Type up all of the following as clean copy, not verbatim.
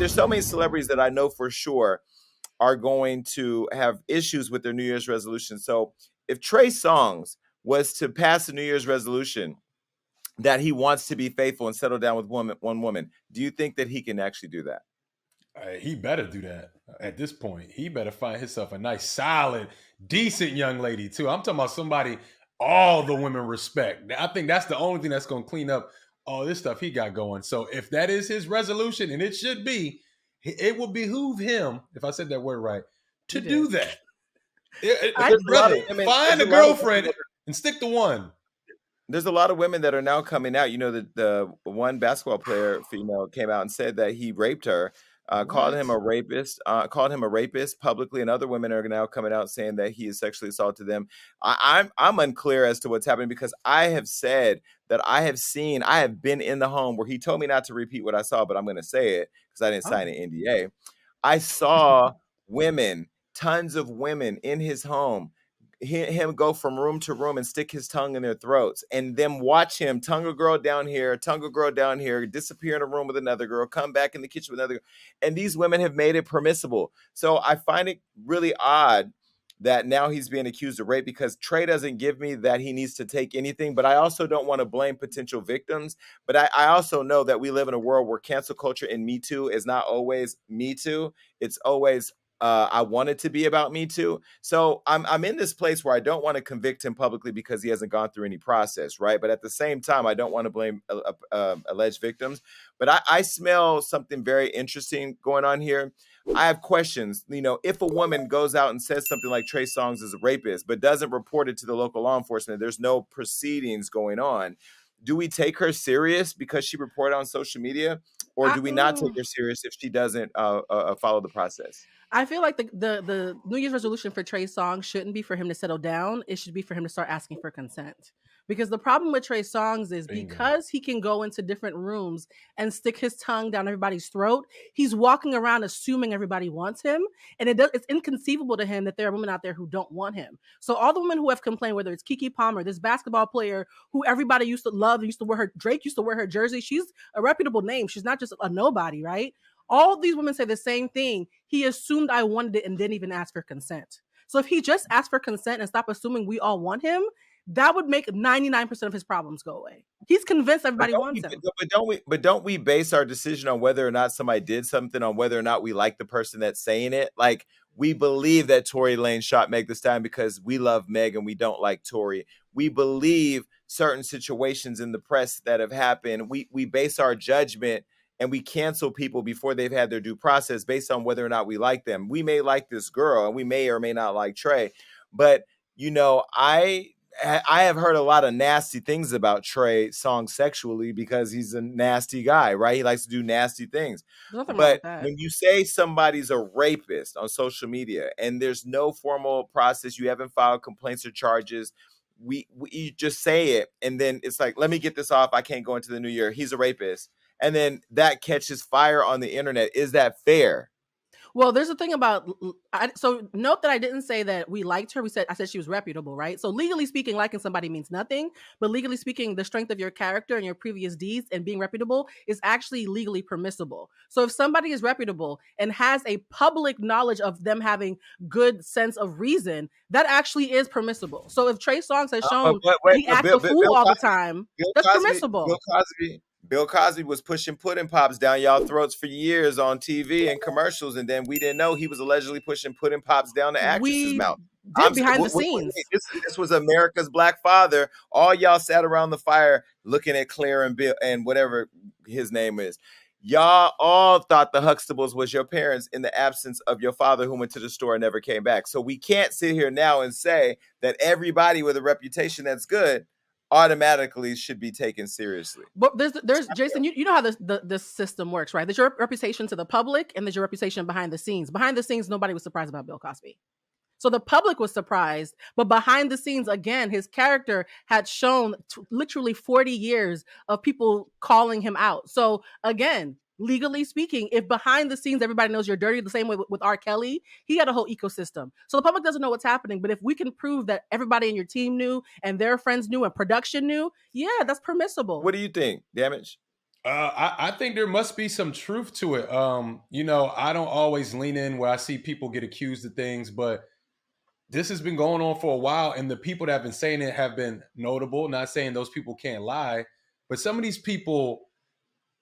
there's so many celebrities that I know for sure are going to have issues with their New Year's resolution. So if Trey Songz was to pass a New Year's resolution that he wants to be faithful and settle down with one woman, do you think that he can actually do that? He better do that at this point. He better find himself a nice, solid, decent young lady, too. I'm talking about somebody all the women respect. I think that's the only thing that's going to clean up all this stuff he got going. So if that is his resolution, and it should be, it will behoove him, if I said that word right, to do that. Brother, find a girlfriend and stick to one. There's a lot of women that are now coming out. You know, the one basketball player, female, came out and said that he raped her. Called him a rapist publicly, and other women are now coming out saying that he has sexually assaulted them. I'm unclear as to what's happening, because I have said that I have been in the home where he told me not to repeat what I saw, but I'm going to say it because I didn't sign an NDA. I saw women, tons of women in his home, him go from room to room and stick his tongue in their throats, and them watch him tongue a girl down here, disappear in a room with another girl, come back in the kitchen with another girl. And these women have made it permissible. So I find it really odd that now he's being accused of rape, because Trey doesn't give me that he needs to take anything, but I also don't want to blame potential victims. But I also know that we live in a world where cancel culture and Me Too is not always Me Too. It's always I want it to be about Me Too. So I'm in this place where I don't want to convict him publicly because he hasn't gone through any process, right? But at the same time, I don't want to blame alleged victims. But I smell something very interesting going on here. I have questions. You know, if a woman goes out and says something like Trey Songz is a rapist, but doesn't report it to the local law enforcement, there's no proceedings going on. Do we take her serious because she reported on social media, or do we not take her serious if she doesn't follow the process? I feel like the New Year's resolution for Trey Songz shouldn't be for him to settle down. It should be for him to start asking for consent. Because the problem with Trey Songz is because he can go into different rooms and stick his tongue down everybody's throat, he's walking around assuming everybody wants him. And it's inconceivable to him that there are women out there who don't want him. So all the women who have complained, whether it's Keke Palmer, this basketball player who everybody used to love, Drake used to wear her jersey. She's a reputable name. She's not just a nobody, right? All these women say the same thing. He assumed I wanted it and didn't even ask for consent. So if he just asked for consent and stopped assuming we all want him, that would make 99% of his problems go away. He's convinced everybody wants him. But don't we base our decision on whether or not somebody did something, on whether or not we like the person that's saying it? Like, we believe that Tory Lanez shot Meg Thee Stallion because we love Meg and we don't like Tory. We believe certain situations in the press that have happened. We base our judgment and we cancel people before they've had their due process based on whether or not we like them. We may like this girl and we may or may not like Trey, but you know, I have heard a lot of nasty things about Trey Songz sexually because he's a nasty guy, right? He likes to do nasty things. But when you say somebody's a rapist on social media and there's no formal process, you haven't filed complaints or charges, we just say it, and then it's like, let me get this off. I can't go into the new year. He's a rapist. And then that catches fire on the internet. Is that fair? Well, there's a thing about, so note that I didn't say that we liked her. I said she was reputable, right? So legally speaking, liking somebody means nothing, but legally speaking, the strength of your character and your previous deeds and being reputable is actually legally permissible. So if somebody is reputable and has a public knowledge of them having good sense of reason, that actually is permissible. So if Trey Songz has shown he acts a fool all the time, that's permissible. Bill Cosby was pushing pudding pops down y'all throats for years on TV and commercials, and then we didn't know he was allegedly pushing pudding pops down the actress's mouth. Behind the scenes. This was America's Black Father. All y'all sat around the fire looking at Claire and Bill and whatever his name is. Y'all all thought the Huxtables was your parents in the absence of your father who went to the store and never came back. So we can't sit here now and say that everybody with a reputation that's good automatically should be taken seriously. But there's Jason, you know how this system works, right? There's your reputation to the public and there's your reputation behind the scenes. Behind the scenes, nobody was surprised about Bill Cosby. So the public was surprised, but behind the scenes, again, his character had shown literally 40 years of people calling him out. So again, legally speaking, if behind the scenes everybody knows you're dirty, the same way with R. Kelly, he had a whole ecosystem. So the public doesn't know what's happening, but if we can prove that everybody in your team knew and their friends knew and production knew, yeah, that's permissible. What do you think, Damage? I think there must be some truth to it. You know, I don't always lean in where I see people get accused of things, but this has been going on for a while, and the people that have been saying it have been notable. Not saying those people can't lie, but some of these people,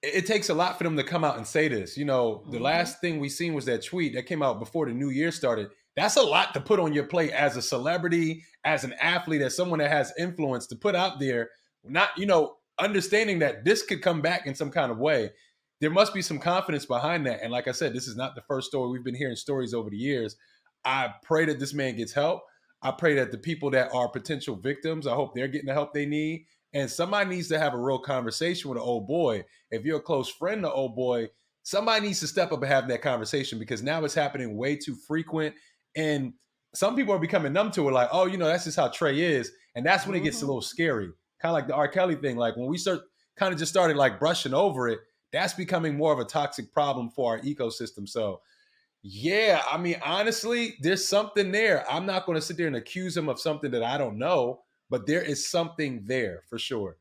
it takes a lot for them to come out and say this. You know, the last thing we seen was that tweet that came out before the new year started. That's a lot to put on your plate as a celebrity, as an athlete, as someone that has influence to put out there. Not, you know, understanding that this could come back in some kind of way. There must be some confidence behind that. And like I said, this is not the first story. We've been hearing stories over the years. I pray that this man gets help. I pray that the people that are potential victims, I hope they're getting the help they need. And somebody needs to have a real conversation with an old boy. If you're a close friend to old boy, somebody needs to step up and have that conversation, because now it's happening way too frequent. And some people are becoming numb to it, like, oh, you know, that's just how Trey is. And that's when it gets a little scary. Kind of like the R. Kelly thing. Like when we kind of just started like brushing over it, that's becoming more of a toxic problem for our ecosystem. So yeah, I mean, honestly, there's something there. I'm not going to sit there and accuse him of something that I don't know, but there is something there for sure.